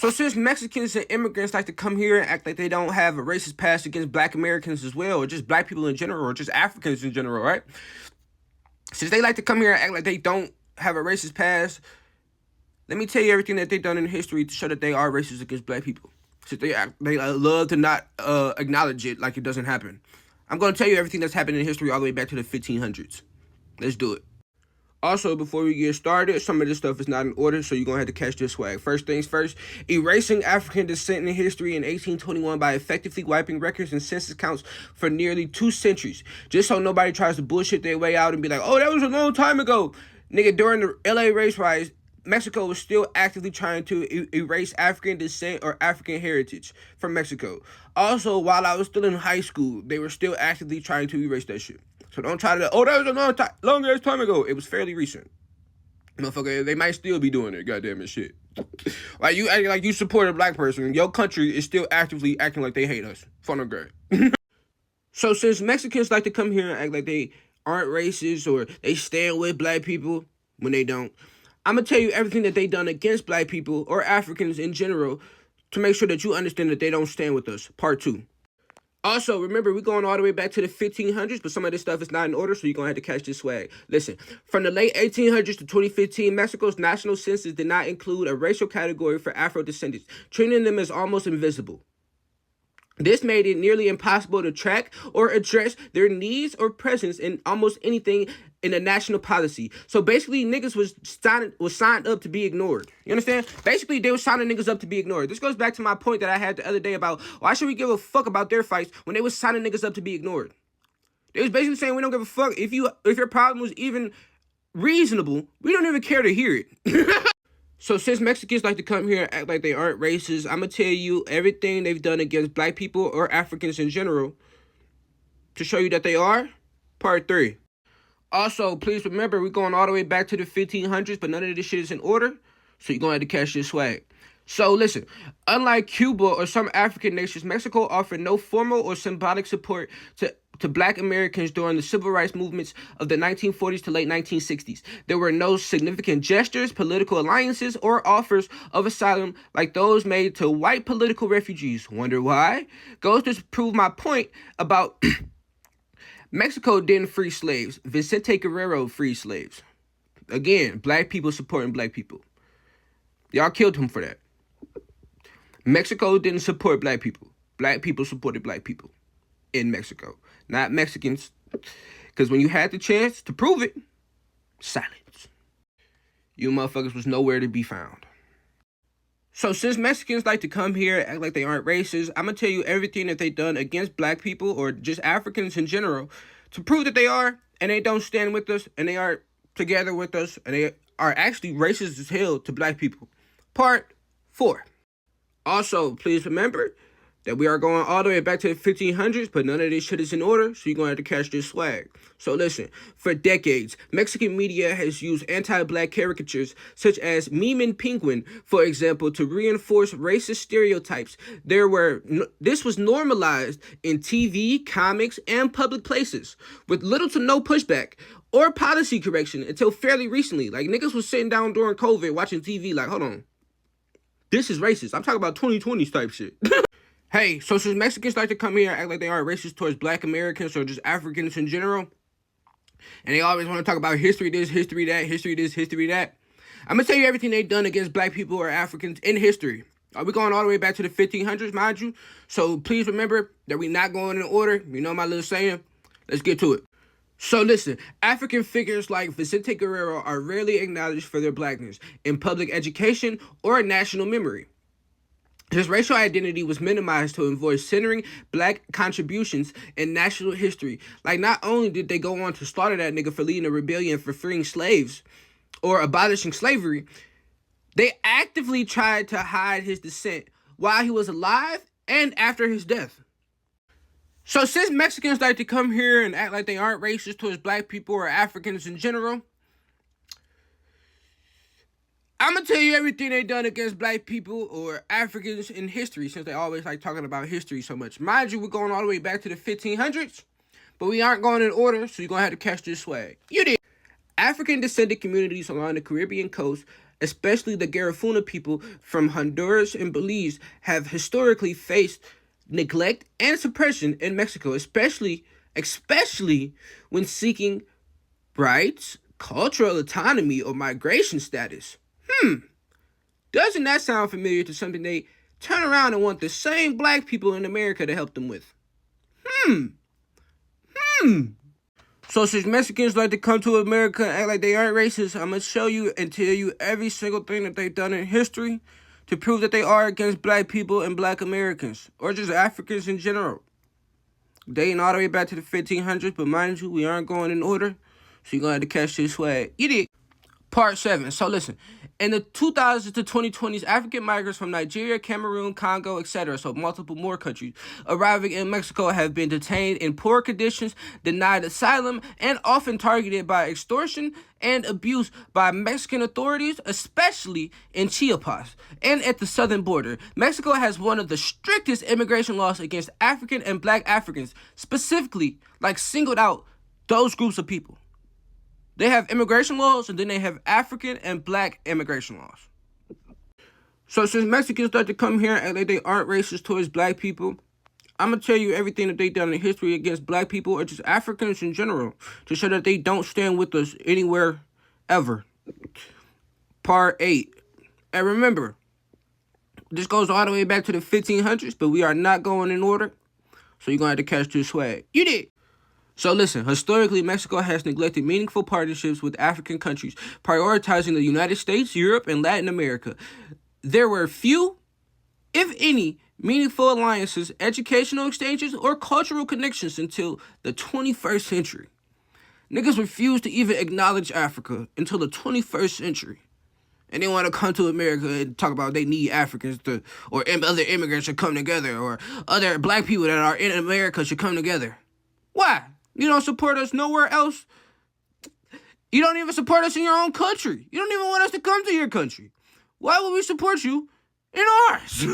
So since Mexicans and immigrants like to come here and act like they don't have a racist past against black Americans as well, or just black people in general, or just Africans in general, right? Since they like to come here and act like they don't have a racist past, let me tell you everything that they've done in history to show that they are racist against black people. Since they love to not acknowledge it like it doesn't happen. I'm going to tell you everything that's happened in history all the way back to the 1500s. Let's do it. Also, before we get started, some of this stuff is not in order, so you're going to have to catch this swag. First things first, erasing African descent in history in 1821 by effectively wiping records and census counts for nearly 2 centuries. Just so nobody tries to bullshit their way out and be like, oh, that was a long time ago. Nigga, during the LA race riots, Mexico was still actively trying to erase African descent or African heritage from Mexico. Also, while I was still in high school, they were still actively trying to erase that shit. So don't try to, oh, that was a long ass time ago. It was fairly recent. Motherfucker, they might still be doing it, goddamn it shit. Like, you acting like you support a black person, your country is still actively acting like they hate us. Fun or great. So since Mexicans like to come here and act like they aren't racist or they stand with black people when they don't, I'm going to tell you everything that they done against black people or Africans in general to make sure that you understand that they don't stand with us. Part 2. Also, remember, we're going all the way back to the 1500s, but some of this stuff is not in order, so you're going to have to catch this swag. Listen, from the late 1800s to 2015, Mexico's national census did not include a racial category for Afro-descendants, treating them as almost invisible. This made it nearly impossible to track or address their needs or presence in almost anything in a national policy. So basically, niggas was signed up to be ignored. You understand? Basically, they were signing niggas up to be ignored. This goes back to my point that I had the other day about why should we give a fuck about their fights when they was signing niggas up to be ignored? They was basically saying we don't give a fuck if your problem was even reasonable. We don't even care to hear it. So since Mexicans like to come here and act like they aren't racist, I'm going to tell you everything they've done against black people or Africans in general to show you that they are. Part 3. Also, please remember, we're going all the way back to the 1500s, but none of this shit is in order, so you're going to have to catch this swag. So listen, unlike Cuba or some African nations, Mexico offered no formal or symbolic support to black Americans during the civil rights movements of the 1940s to late 1960s. There were no significant gestures, political alliances, or offers of asylum like those made to white political refugees. Wonder why? Goes to prove my point about Mexico didn't free slaves. Vicente Guerrero freed slaves. Again, black people supporting black people. Y'all killed him for that. Mexico didn't support black people. Black people supported black people in Mexico, not Mexicans. Because when you had the chance to prove it, silence. You motherfuckers was nowhere to be found. So since Mexicans like to come here and act like they aren't racist, I'm going to tell you everything that they've done against black people or just Africans in general to prove that they are and they don't stand with us and they are together with us and they are actually racist as hell to black people. Part 4. Also, please remember that we are going all the way back to the 1500s, but none of this shit is in order, so you're going to have to catch this swag. So listen, for decades, Mexican media has used anti-black caricatures such as Memeing Penguin, for example, to reinforce racist stereotypes. This was normalized in TV, comics, and public places, with little to no pushback or policy correction until fairly recently. Like, niggas was sitting down during COVID watching TV like, hold on, this is racist. I'm talking about 2020s type shit. Hey, so since Mexicans like to come here and act like they aren't racist towards black Americans or just Africans in general, and they always want to talk about history this, history that, history this, history that, I'm going to tell you everything they've done against black people or Africans in history. Are we going all the way back to the 1500s, mind you? So please remember that we're not going in order. You know my little saying? Let's get to it. So listen, African figures like Vicente Guerrero are rarely acknowledged for their blackness in public education or national memory. His racial identity was minimized to avoid centering black contributions in national history. Like, not only did they go on to slaughter that nigga for leading a rebellion for freeing slaves or abolishing slavery, they actively tried to hide his descent while he was alive and after his death. So since Mexicans like to come here and act like they aren't racist towards black people or Africans in general, I'm going to tell you everything they done against black people or Africans in history, since they always like talking about history so much. Mind you, we're going all the way back to the 1500s, but we aren't going in order, so you're going to have to catch this swag. You did. African descended communities along the Caribbean coast especially the Garifuna people from Honduras and Belize, have historically faced neglect and suppression in Mexico, especially when seeking rights, cultural autonomy, or migration status. Doesn't that sound familiar to something they turn around and want the same black people in America to help them with? So since Mexicans like to come to America and act like they aren't racist, I'm going to show you and tell you every single thing that they've done in history to prove that they are against black people and black Americans, or just Africans in general. Dating all the way back to the 1500s, but mind you, we aren't going in order, so you're going to have to catch this swag. You dig? Part 7. So listen, in the 2000s to 2020s, African migrants from Nigeria, Cameroon, Congo, etc., so multiple more countries, arriving in Mexico have been detained in poor conditions, denied asylum, and often targeted by extortion and abuse by Mexican authorities, especially in Chiapas and at the southern border. Mexico has one of the strictest immigration laws against African and black Africans, specifically, like singled out those groups of people. They have immigration laws, and then they have African and black immigration laws. So since Mexicans like to come here and act like they aren't racist towards black people, I'm going to tell you everything that they've done in history against black people, or just Africans in general, to show that they don't stand with us anywhere, ever. Part 8. And remember, this goes all the way back to the 1500s, but we are not going in order, so you're going to have to catch this swag. You did! So listen, historically, Mexico has neglected meaningful partnerships with African countries, prioritizing the United States, Europe, and Latin America. There were few, if any, meaningful alliances, educational exchanges, or cultural connections until the 21st century. Niggas refused to even acknowledge Africa until the 21st century. And they want to come to America and talk about they need Africans to, or other immigrants should come together, or other black people that are in America should come together. Why? You don't support us nowhere else. You don't even support us in your own country. You don't even want us to come to your country. Why would we support you in ours?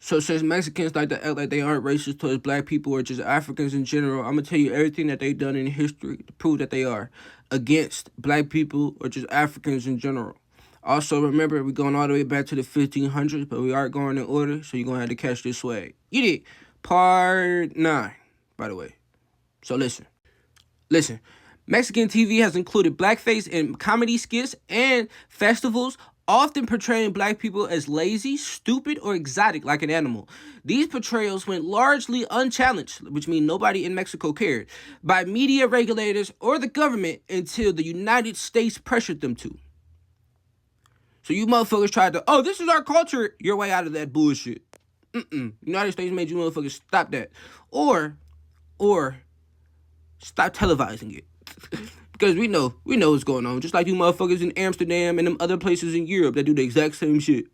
So since Mexicans like to act like they aren't racist towards black people or just Africans in general, I'm going to tell you everything that they've done in history to prove that they are against black people or just Africans in general. Also, remember, we're going all the way back to the 1500s, but we aren't going in order, so you're going to have to catch this swag. You did. Part 9, by the way. So listen. Mexican TV has included blackface in comedy skits and festivals, often portraying black people as lazy, stupid, or exotic like an animal. These portrayals went largely unchallenged, which means nobody in Mexico cared, by media regulators or the government until the United States pressured them to. So you motherfuckers tried to, this is our culture, your way out of that bullshit. United States made you motherfuckers stop that. Or stop televising it. Because we know what's going on. Just like you motherfuckers in Amsterdam and them other places in Europe that do the exact same shit.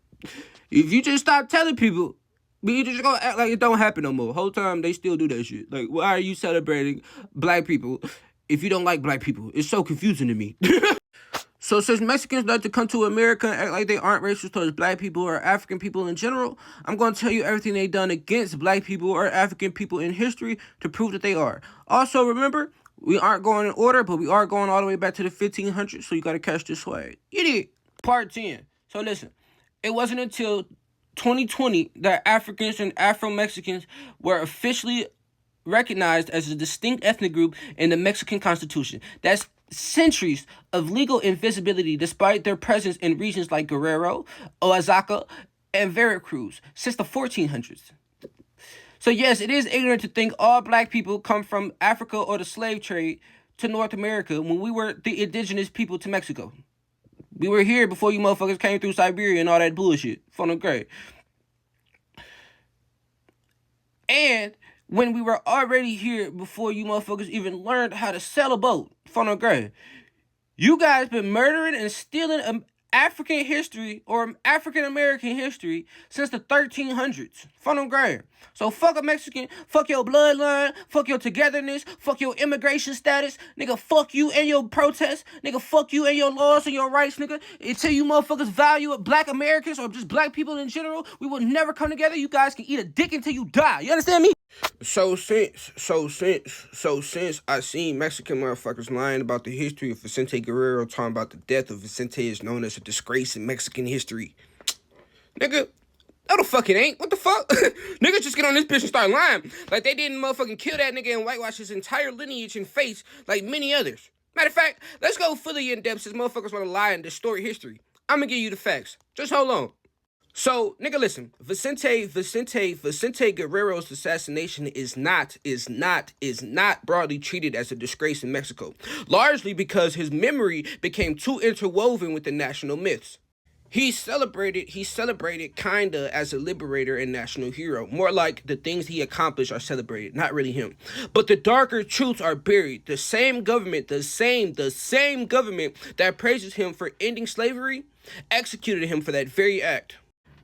If you just stop telling people, you just gonna act like it don't happen no more. Whole time they still do that shit. Like, why are you celebrating black people if you don't like black people? It's so confusing to me. So since Mexicans like to come to America and act like they aren't racist towards black people or African people in general, I'm going to tell you everything they've done against black people or African people in history to prove that they are. Also, remember, we aren't going in order, but we are going all the way back to the 1500s, so you got to catch this swag. You did. Part 10. So listen, it wasn't until 2020 that Africans and Afro-Mexicans were officially recognized as a distinct ethnic group in the Mexican Constitution. That's centuries of legal invisibility despite their presence in regions like Guerrero, Oaxaca, and Veracruz since the 1400s. So yes, it is ignorant to think all black people come from Africa or the slave trade to North America when we were the indigenous people to Mexico. We were here before you motherfuckers came through Siberia and all that bullshit. Fun and great. And when we were already here before you motherfuckers even learned how to sail a boat. Fun and great. You guys been murdering and stealing African history or African American history since the 1300s. Fun and great. So fuck a Mexican, fuck your bloodline, fuck your togetherness, fuck your immigration status, nigga, fuck you and your protests, nigga, fuck you and your laws and your rights, nigga. Until you motherfuckers value black Americans or just black people in general, we will never come together. You guys can eat a dick until you die. You understand me? So since I seen Mexican motherfuckers lying about the history of Vicente Guerrero, talking about the death of Vicente is known as a disgrace in Mexican history. Nigga, no the fuck it ain't. What the fuck? Niggas just get on this bitch and start lying. Like they didn't motherfucking kill that nigga and whitewash his entire lineage and face like many others. Matter of fact, let's go fully in depth since motherfuckers want to lie and distort history. I'm gonna give you the facts. Just hold on. So, nigga, listen. Vicente Guerrero's assassination is not broadly treated as a disgrace in Mexico, largely because his memory became too interwoven with the national myths. He's celebrated kinda as a liberator and national hero. More like the things he accomplished are celebrated, not really him. But the darker truths are buried. The same government, the same government that praises him for ending slavery, executed him for that very act.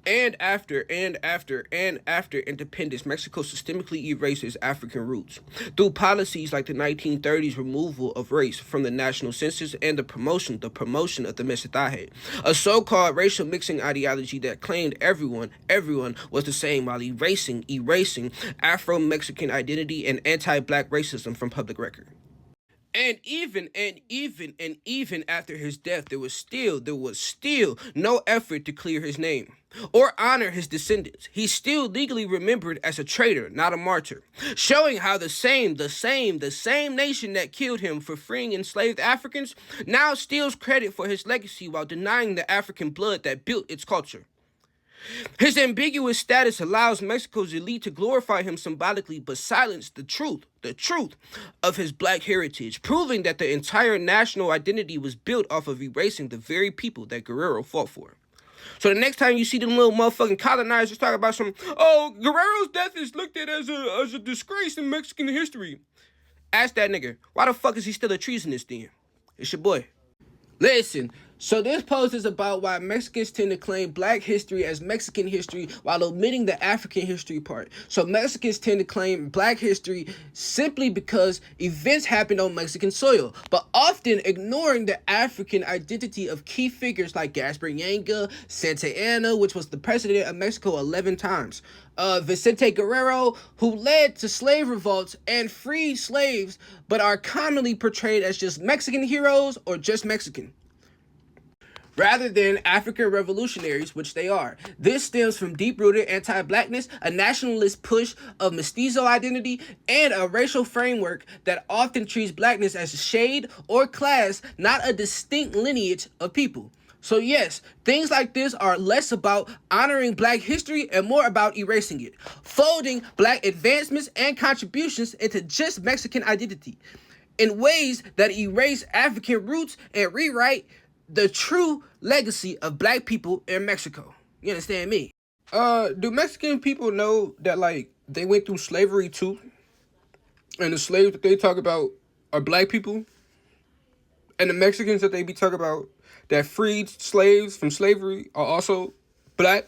And after independence, Mexico systemically erases African roots through policies like the 1930s removal of race from the national census and the promotion of the mestizaje, a so-called racial mixing ideology that claimed everyone was the same while erasing Afro-Mexican identity and anti-black racism from public record. And even after his death, there was still no effort to clear his name or honor his descendants. He's still legally remembered as a traitor, not a martyr, showing how the same nation that killed him for freeing enslaved Africans now steals credit for his legacy while denying the African blood that built its culture. His ambiguous status allows Mexico's elite to glorify him symbolically but silence the truth of his black heritage, proving that the entire national identity was built off of erasing the very people that Guerrero fought for. So the next time you see them little motherfucking colonizers talk about Guerrero's death is looked at as a disgrace in Mexican history, ask that nigga, why the fuck is he still a treasonist then? It's your boy. Listen, so this post is about why Mexicans tend to claim black history as Mexican history while omitting the African history part. So Mexicans tend to claim black history simply because events happened on Mexican soil, but often ignoring the African identity of key figures like Gaspar Yanga, Santa Anna, which was the president of Mexico 11 times, Vicente Guerrero, who led to slave revolts and freed slaves, but are commonly portrayed as just Mexican heroes or just Mexican, rather than African revolutionaries, which they are. This stems from deep-rooted anti-blackness, a nationalist push of mestizo identity, and a racial framework that often treats blackness as a shade or class, not a distinct lineage of people. So yes, things like this are less about honoring black history and more about erasing it, folding black advancements and contributions into just Mexican identity in ways that erase African roots and rewrite the true legacy of black people in Mexico. You understand me? Do Mexican people know that, like, they went through slavery too? And the slaves that they talk about are black people? And the Mexicans that they be talking about that freed slaves from slavery are also black?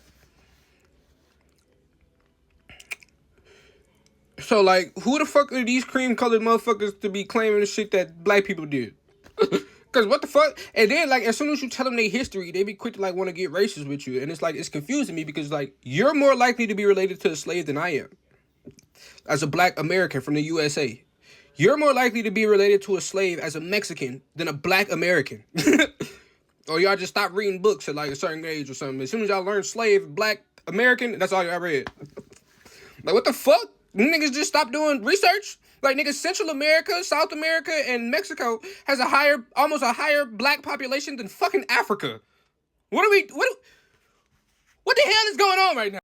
So, like, who the fuck are these cream-colored motherfuckers to be claiming the shit that black people did? Because what the fuck? And then, like, as soon as you tell them their history, they be quick to, like, want to get racist with you. And it's, like, it's confusing me because, like, you're more likely to be related to a slave than I am. As a black American from the USA. You're more likely to be related to a slave as a Mexican than a black American. Or y'all just stop reading books at, like, a certain age or something. As soon as y'all learn slave, black American, that's all y'all read. Like, what the fuck? Niggas just stop doing research? Like, niggas, Central America, South America, and Mexico has almost a higher black population than fucking Africa. What the hell is going on right now?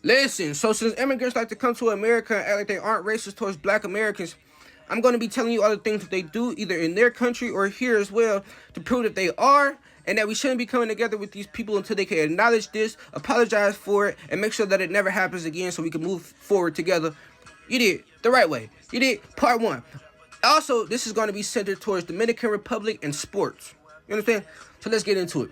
Listen, so since immigrants like to come to America and act like they aren't racist towards black Americans, I'm going to be telling you all the things that they do either in their country or here as well to prove that they are, and that we shouldn't be coming together with these people until they can acknowledge this, apologize for it, and make sure that it never happens again so we can move forward together. You did the right way. You did part one. Also, this is going to be centered towards Dominican Republic and sports. You understand? So let's get into it.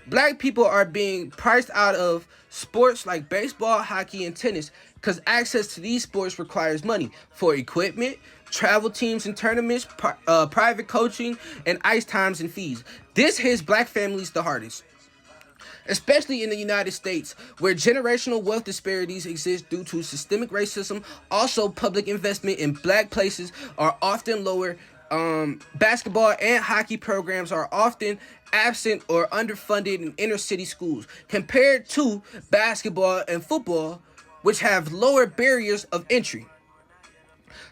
Black people are being priced out of sports like baseball, hockey, and tennis because access to these sports requires money for equipment, travel teams and tournaments, private coaching, and ice times and fees. This hits black families the hardest. especially in the United States, where generational wealth disparities exist due to systemic racism. Also, public investment in black places are often lower. Basketball and hockey programs are often absent or underfunded in inner city schools compared to basketball and football, which have lower barriers of entry.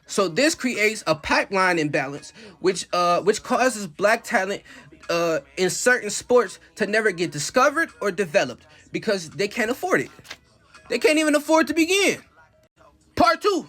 So this creates a pipeline imbalance, which causes black talent in certain sports to never get discovered or developed because they can't afford it. They can't even afford to begin. Part 2.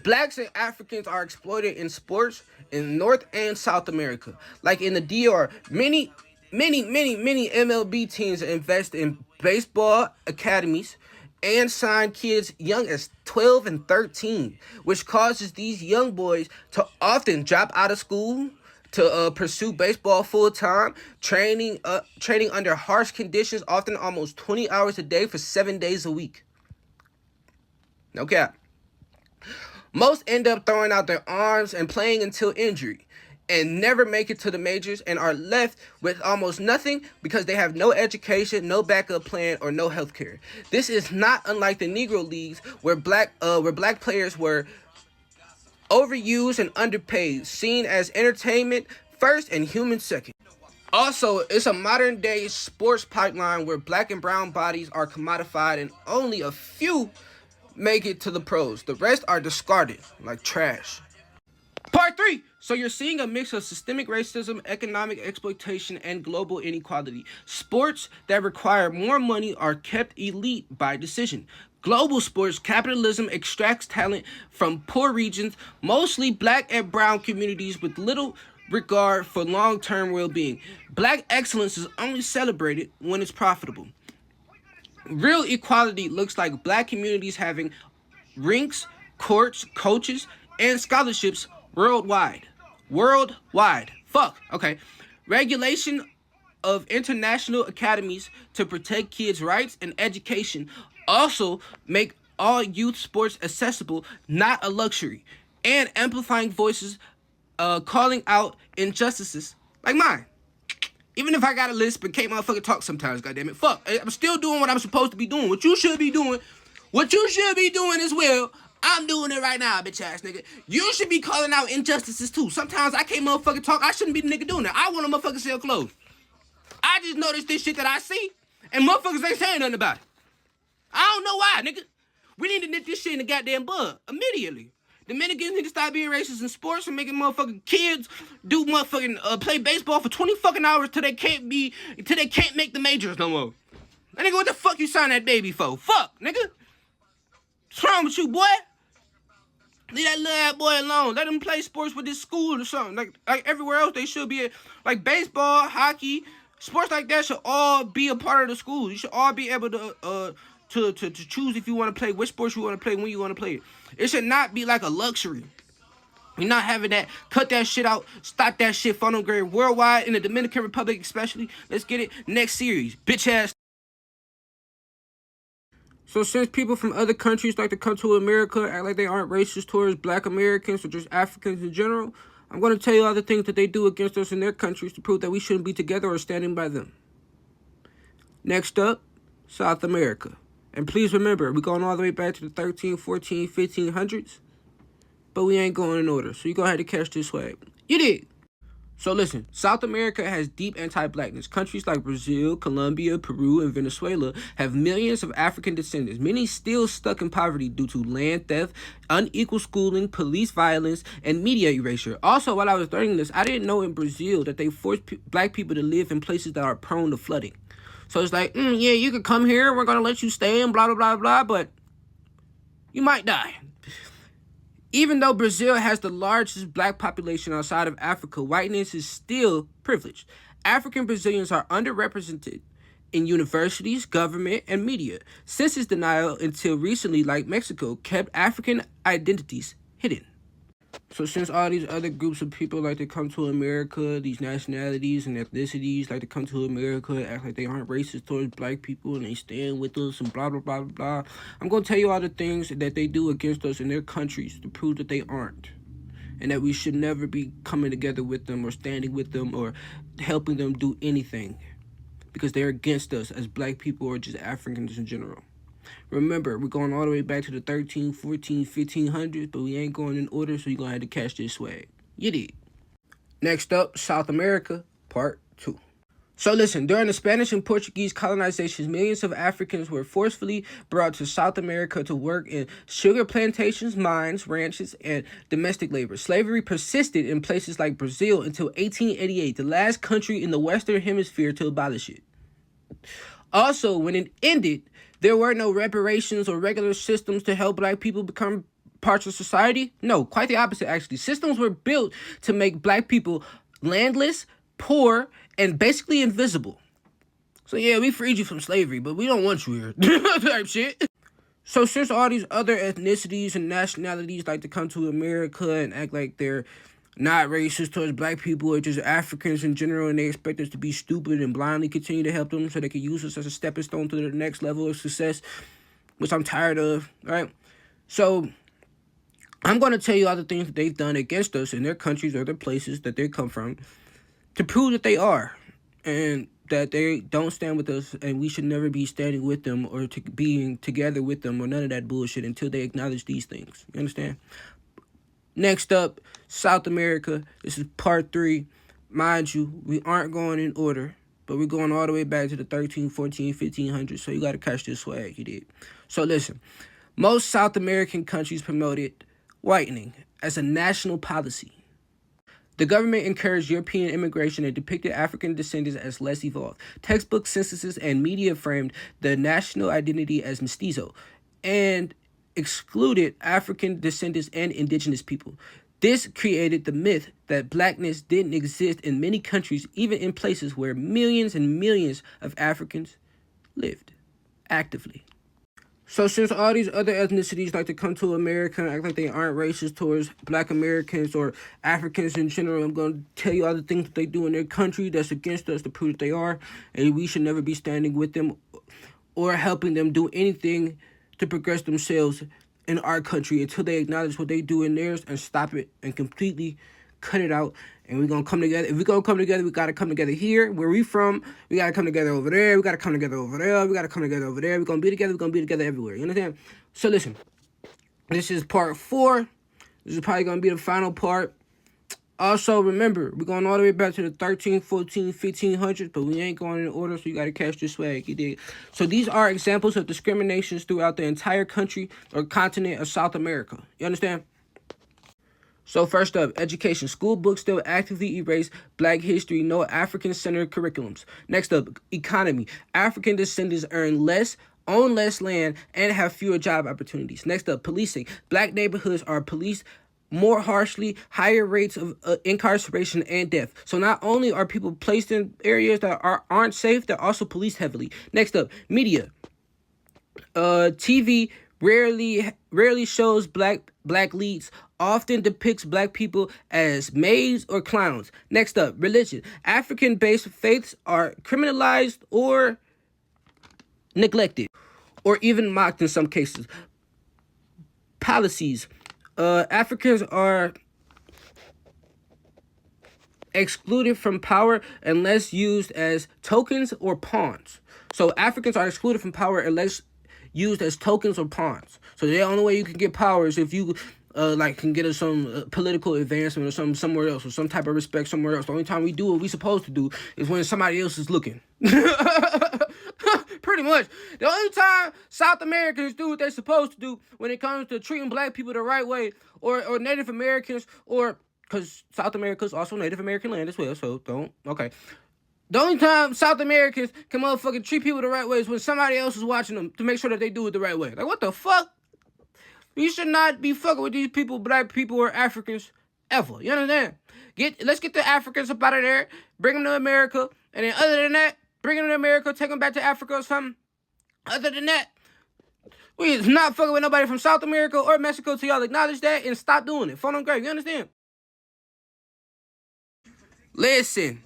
Blacks and Africans are exploited in sports in North and South America. Like in the DR, many MLB teams invest in baseball academies and sign kids young as 12 and 13, which causes these young boys to often drop out of school to pursue baseball full time, training under harsh conditions, often almost 20 hours a day for 7 days a week. No cap. Most end up throwing out their arms and playing until injury and never make it to the majors and are left with almost nothing because they have no education, no backup plan, or no health care. This is not unlike the Negro Leagues where black players were overused and underpaid, seen as entertainment first and human second. Also, it's a modern day sports pipeline where black and brown bodies are commodified and only a few make it to the pros. The rest are discarded like trash. Part 3. So you're seeing a mix of systemic racism, economic exploitation, and global inequality. Sports that require more money are kept elite by decision. Global sports, capitalism extracts talent from poor regions, mostly black and brown communities with little regard for long-term well-being. Black excellence is only celebrated when it's profitable. Real equality looks like black communities having rinks, courts, coaches, and scholarships worldwide. Fuck. Okay. Regulation of international academies to protect kids' rights and education also make all youth sports accessible, not a luxury, and amplifying voices calling out injustices like mine. Even if I got a lisp and can't motherfucking talk sometimes, goddammit. Fuck. I'm still doing what I'm supposed to be doing. What you should be doing as well. I'm doing it right now, bitch ass nigga. You should be calling out injustices too. Sometimes I can't motherfucking talk. I shouldn't be the nigga doing that. I want to motherfucking sell clothes. I just noticed this shit that I see, and motherfuckers ain't saying nothing about it. I don't know why, nigga. We need to nip this shit in the goddamn bud immediately. Dominicans need to stop being racist in sports and making motherfucking kids do motherfucking play baseball for 20 fucking hours till they can't make the majors no more. And nigga, what the fuck you sign that baby for? Fuck, nigga. What's wrong with you, boy? Leave that little ass boy alone. Let him play sports with his school or something. Like everywhere else, they should be like baseball, hockey, sports like that should all be a part of the school. You should all be able to choose if you want to play, which sports you want to play, when you want to play it. It should not be like a luxury. We're not having that. Cut that shit out. Stop that shit. Funnel grade worldwide, in the Dominican Republic especially. Let's get it. Next series. Bitch ass. So since people from other countries like to come to America, act like they aren't racist towards black Americans or just Africans in general, I'm going to tell you all the things that they do against us in their countries to prove that we shouldn't be together or standing by them. Next up, South America. And please remember, we're going all the way back to the 13, 14, 1500s. But we ain't going in order, so you go ahead and catch this swag. You did. So listen, South America has deep anti-blackness. Countries like Brazil, Colombia, Peru, and Venezuela have millions of African descendants, many still stuck in poverty due to land theft, unequal schooling, police violence, and media erasure. Also, while I was learning this, I didn't know in Brazil that they force black people to live in places that are prone to flooding. So it's like, yeah, you can come here, we're going to let you stay and blah, blah, blah, blah, but you might die. Even though Brazil has the largest black population outside of Africa, whiteness is still privileged. African Brazilians are underrepresented in universities, government, and media. Census denial until recently, like Mexico, kept African identities hidden. So since all these other groups of people like to come to America, these nationalities and ethnicities like to come to America, act like they aren't racist towards black people and they stand with us and blah, blah, blah, blah, blah. I'm going to tell you all the things that they do against us in their countries to prove that they aren't. And that we should never be coming together with them or standing with them or helping them do anything. because they're against us as black people or just Africans in general. Remember, we're going all the way back to the 13, 14, 1500s, but we ain't going in order, so you're going to have to catch this swag. You did. Next up, South America, Part 2. So listen, during the Spanish and Portuguese colonizations, millions of Africans were forcefully brought to South America to work in sugar plantations, mines, ranches, and domestic labor. Slavery persisted in places like Brazil until 1888, the last country in the Western Hemisphere to abolish it. Also, when it ended, there were no reparations or regular systems to help black people become parts of society. No, quite the opposite, actually. Systems were built to make black people landless, poor, and basically invisible. So yeah, we freed you from slavery, but we don't want you here. Type shit. So since all these other ethnicities and nationalities like to come to America and act like they're not racist towards black people or just Africans in general, and they expect us to be stupid and blindly continue to help them so they can use us as a stepping stone to the next level of success, which I'm tired of, right? So I'm going to tell you all the things that they've done against us in their countries or their places that they come from to prove that they are, and that they don't stand with us, and we should never be standing with them or being together with them or none of that bullshit until they acknowledge these things. You understand? Next up, South America. This is part 3. Mind you, we aren't going in order, but we're going all the way back to the 13, 14, 1500s, so you got to catch this swag, you did. So listen, most South American countries promoted whitening as a national policy. The government encouraged European immigration and depicted African descendants as less evolved. Textbook censuses and media framed the national identity as mestizo and excluded African descendants and indigenous people. This created the myth that blackness didn't exist in many countries, even in places where millions and millions of Africans lived actively. So since all these other ethnicities like to come to America and act like they aren't racist towards black Americans or Africans in general, I'm going to tell you all the things that they do in their country that's against us to prove that they are, and we should never be standing with them or helping them do anything to progress themselves in our country until they acknowledge what they do in theirs and stop it and completely cut it out. And we're going to come together. If we're going to come together, we got to come together here, where we from. We got to come together over there. We got to come together over there. We got to come together over there. We're going to be together. We're going to be together everywhere. You understand? So listen, this is part 4. This is probably going to be the final part. Also, remember, we're going all the way back to the 13, 14, 1500s, but we ain't going in order, so you got to catch this swag. You dig? So these are examples of discriminations throughout the entire country or continent of South America. You understand? So first up, education. School books still actively erase black history, no African-centered curriculums. Next up, economy. African descendants earn less, own less land, and have fewer job opportunities. Next up, policing. Black neighborhoods are policed more harshly, higher rates of incarceration and death. So not only are people placed in areas that aren't safe, they're also policed heavily. Next up, media. TV rarely shows black leads, often depicts black people as maids or clowns. Next up, religion. African-based faiths are criminalized or neglected, or even mocked in some cases. Policies. Africans are excluded from power unless used as tokens or pawns. So Africans are excluded from power unless used as tokens or pawns. So the only way you can get power is if you can get us some political advancement or something somewhere else, or some type of respect somewhere else. The only time we do what we supposed to do is when somebody else is looking. Pretty much. The only time South Americans do what they're supposed to do when it comes to treating black people the right way, or Native Americans, or because South America is also Native American land as well, so okay. The only time South Americans can motherfucking treat people the right way is when somebody else is watching them to make sure that they do it the right way. Like, what the fuck? You should not be fucking with these people, black people or Africans, ever. You understand? Let's get the Africans up out of there, bring them to America, and then other than that, bring them to America, take them back to Africa or something. Other than that, we is not fucking with nobody from South America or Mexico till y'all acknowledge that and stop doing it. Phone on grave, you understand? Listen.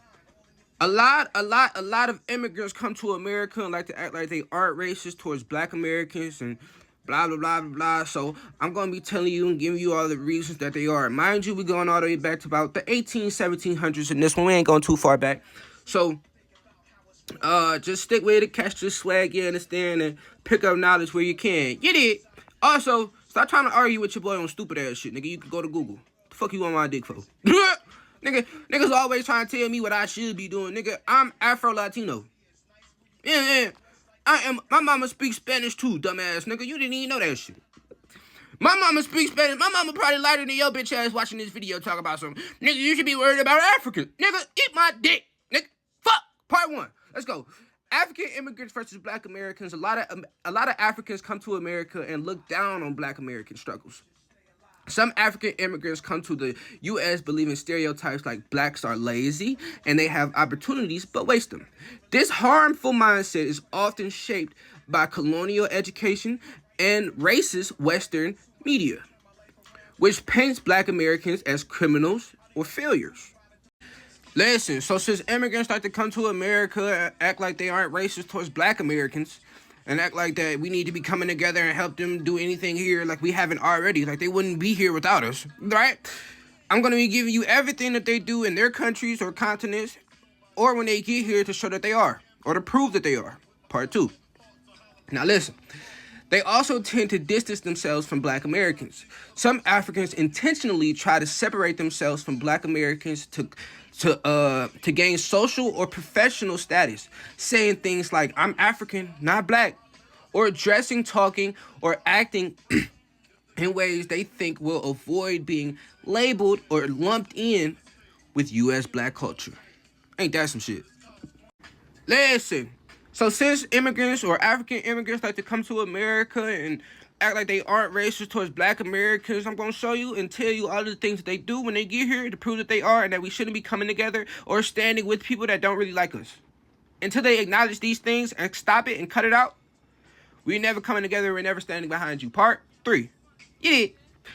A lot of immigrants come to America and like to act like they aren't racist towards black Americans and blah, blah, blah, blah, blah. So I'm going to be telling you and giving you all the reasons that they are. Mind you, we're going all the way back to about the 1700s in this one. We ain't going too far back. So Just stick with it, catch the swag, you understand, and pick up knowledge where you can. Get it. Also, stop trying to argue with your boy on stupid ass shit, nigga. You can go to Google. The fuck you on my dick for? Niggas always trying to tell me what I should be doing, nigga. I'm Afro-Latino. Yeah. My mama speaks Spanish too, dumbass nigga. You didn't even know that shit. My mama speaks Spanish. My mama probably lighter than your bitch ass watching this video talk about something. Nigga, you should be worried about Africans. Nigga, eat my dick. Nigga, fuck. Part 1. Let's go. African immigrants versus Black Americans. A lot of Africans come to America and look down on Black American struggles. Some African immigrants come to the U.S. believing stereotypes like blacks are lazy and they have opportunities but waste them. This harmful mindset is often shaped by colonial education and racist Western media, which paints Black Americans as criminals or failures. Listen, so since immigrants like to come to America and act like they aren't racist towards Black Americans, and act like that we need to be coming together and help them do anything here like we haven't already, like they wouldn't be here without us, right? I'm going to be giving you everything that they do in their countries or continents, or when they get here to show that they are, or to prove that they are. Part 2. Now listen. They also tend to distance themselves from Black Americans. Some Africans intentionally try to separate themselves from Black Americans to gain social or professional status, saying things like, I'm African, not Black, or dressing, talking, or acting in ways they think will avoid being labeled or lumped in with U.S. Black culture. Ain't that some shit? Listen. So since immigrants or African immigrants like to come to America and act like they aren't racist towards Black Americans, I'm going to show you and tell you all of the things that they do when they get here to prove that they are and that we shouldn't be coming together or standing with people that don't really like us. Until they acknowledge these things and stop it and cut it out, we're never coming together, we're never standing behind you. Part 3. Yeah.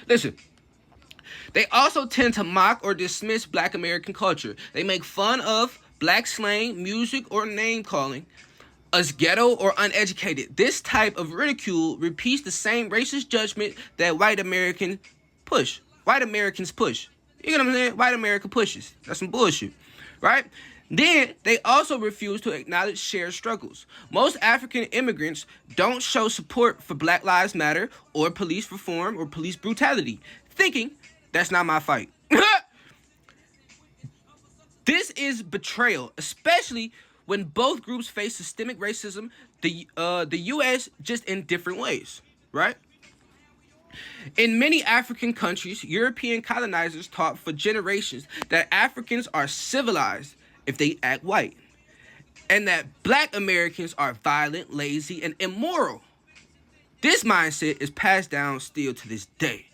Listen. They also tend to mock or dismiss Black American culture. They make fun of Black slang, music, or name calling us ghetto or uneducated. This type of ridicule repeats the same racist judgment that white Americans push. You get what I'm saying? White America pushes. That's some bullshit, right? Then they also refuse to acknowledge shared struggles. Most African immigrants don't show support for Black Lives Matter or police reform or police brutality, thinking that's not my fight. This is betrayal, especially when both groups face systemic racism, the U.S. just in different ways, right? In many African countries, European colonizers taught for generations that Africans are civilized if they act white, and that Black Americans are violent, lazy, and immoral. This mindset is passed down still to this day.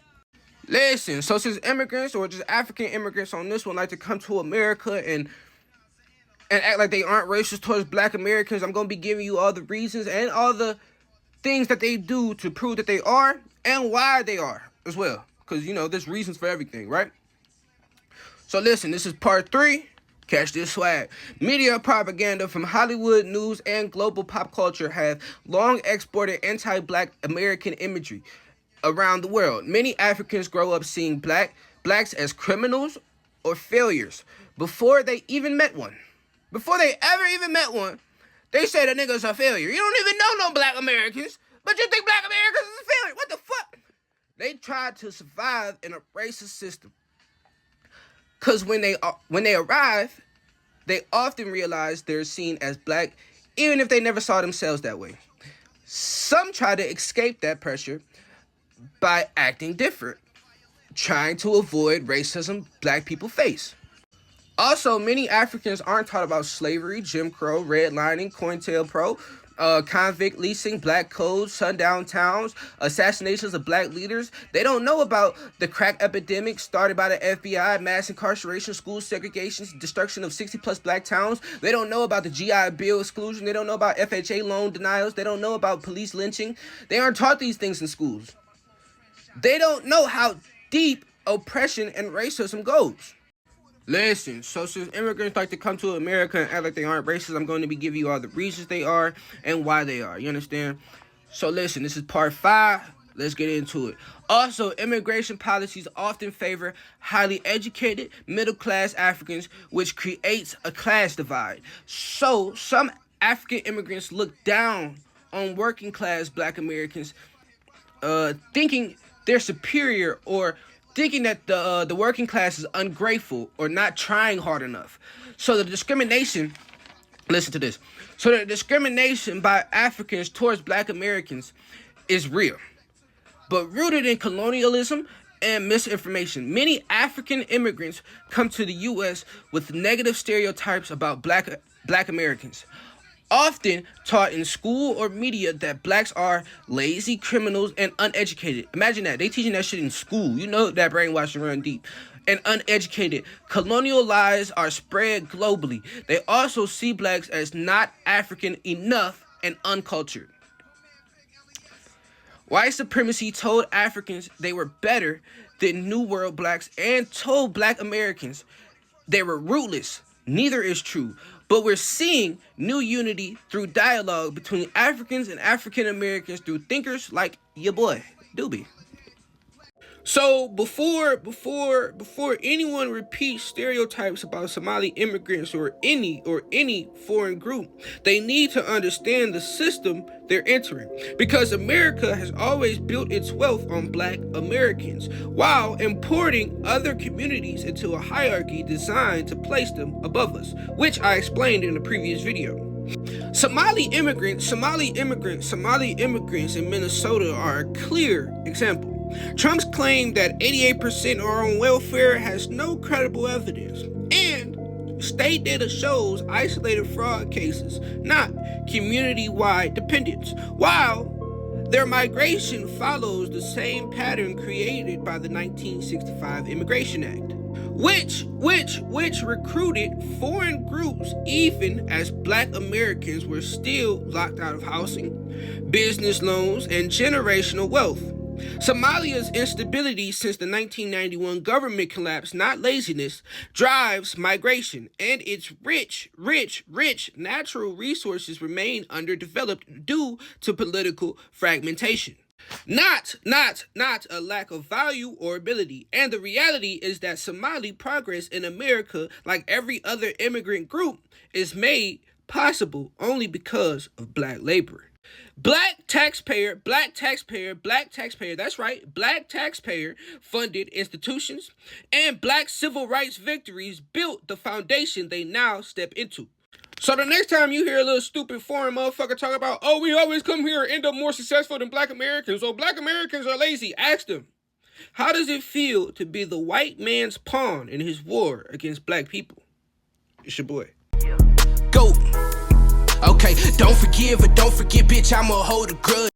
Listen, so since immigrants or just African immigrants on this one like to come to America and act like they aren't racist towards Black Americans, I'm going to be giving you all the reasons and all the things that they do to prove that they are and why they are as well. Because, you know, there's reasons for everything, right? So listen, this is part 3. Catch this swag. Media propaganda from Hollywood, news, and global pop culture have long exported anti-Black American imagery around the world. Many Africans grow up seeing blacks as criminals or failures before they even met one. Before they ever even met one, they say the nigga's a failure. You don't even know no Black Americans, but you think Black Americans is a failure. What the fuck? They tried to survive in a racist system. Because when they arrive, they often realize they're seen as Black, even if they never saw themselves that way. Some try to escape that pressure by acting different, trying to avoid racism Black people face. Also, many Africans aren't taught about slavery, Jim Crow, redlining, COINTELPRO, convict leasing, black codes, sundown towns, assassinations of Black leaders. They don't know about the crack epidemic started by the FBI, mass incarceration, school segregation, destruction of 60-plus Black towns. They don't know about the GI Bill exclusion. They don't know about FHA loan denials. They don't know about police lynching. They aren't taught these things in schools. They don't know how deep oppression and racism goes. Listen, so since immigrants like to come to America and act like they aren't racist, I'm going to be giving you all the reasons they are and why they are. You understand? So listen, this is part 5. Let's get into it. Also, immigration policies often favor highly educated, middle-class Africans, which creates a class divide. So some African immigrants look down on working class black Americans, thinking they're superior, or thinking that the working class is ungrateful or not trying hard enough. So the discrimination, listen to this. So the discrimination by Africans towards black Americans is real, but rooted in colonialism and misinformation. Many African immigrants come to the U.S. with negative stereotypes about black Americans, often taught in school or media that blacks are lazy, criminals, and uneducated. Imagine that. They teaching that shit in school. You know that brainwashing run deep. And uneducated. Colonial lies are spread globally. They also see blacks as not African enough and uncultured. White supremacy told Africans they were better than New World blacks and told black Americans they were rootless. Neither is true. But we're seeing new unity through dialogue between Africans and African Americans through thinkers like your boy, Doobie. So before anyone repeats stereotypes about Somali immigrants or any foreign group, they need to understand the system they're entering, because America has always built its wealth on black Americans while importing other communities into a hierarchy designed to place them above us, which I explained in the previous video. Somali immigrants in Minnesota are a clear example. Trump's claim that 88% are on welfare has no credible evidence, and state data shows isolated fraud cases, not community-wide dependence, while their migration follows the same pattern created by the 1965 Immigration Act, which recruited foreign groups even as black Americans were still locked out of housing, business loans, and generational wealth. Somalia's instability since the 1991 government collapse, not laziness, drives migration, and its rich natural resources remain underdeveloped due to political fragmentation. Not a lack of value or ability. And the reality is that Somali progress in America, like every other immigrant group, is made possible only because of black labor. Black taxpayer, that's right, black taxpayer funded institutions and black civil rights victories built the foundation they now step into. So the next time you hear a little stupid foreign motherfucker talk about, oh, we always come here and end up more successful than black Americans, or black Americans are lazy, ask them, how does it feel to be the white man's pawn in his war against black people? It's your boy. Go. Okay, don't forgive or don't forget, bitch, I'ma hold a grudge.